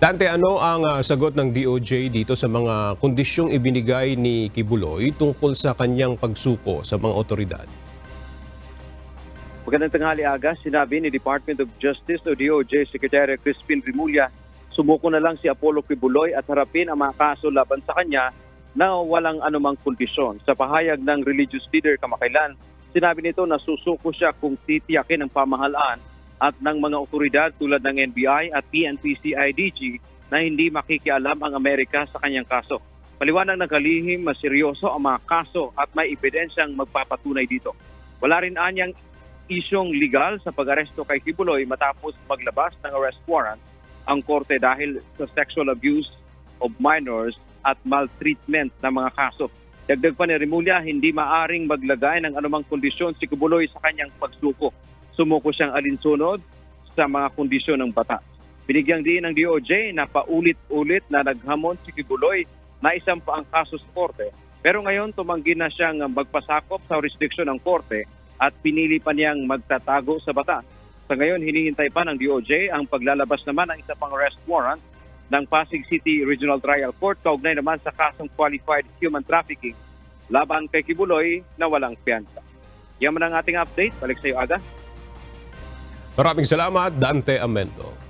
Dante, ano ang sagot ng DOJ dito sa mga kondisyong ibinigay ni Kibuloy tungkol sa kanyang pagsuko sa mga otoridad? Magandang tanghali aga, sinabi ni Department of Justice o DOJ Secretary Crispin Rimulya, sumuko na lang si Apollo Kibuloy at harapin ang mga kaso laban sa kanya na walang anumang kondisyon. Sa pahayag ng religious leader kamakailan, sinabi nito na susuko siya kung titiyakin ng pamahalaan at ng mga otoridad tulad ng NBI at PNP-CIDG na hindi makikialam ang Amerika sa kanyang kaso. Paliwanag ng kalihim, mas seryoso ang mga kaso at may ebidensyang magpapatunay dito. Wala rin anyang isyong legal sa pag-aresto kay Kibuloy matapos maglabas ng arrest warrant ang korte dahil sa sexual abuse of minors at maltreatment ng mga kaso. Dagdag pa ni Rimulya, hindi maaring maglagay ng anumang kondisyon si Kibuloy sa kanyang pagsuko. Sumuko siyang alinsunod sa mga kondisyon ng batas. Binigyang diin ng DOJ na paulit-ulit na naghamon si Kibuloy na isampa ang kaso sa korte. Pero ngayon tumanggi na siyang magpasakop sa jurisdiksyon ng korte at pinili pa niyang magtatago sa batas. Sa ngayon, hinihintay pa ng DOJ ang paglalabas naman ng isa pang arrest warrant ng Pasig City Regional Trial Court kaugnay naman sa kasong qualified human trafficking laban kay Kibuloy na walang piyansa. Yan man ang ating update. Balik sa iyo, Aga. Maraming salamat, Dante Amendo.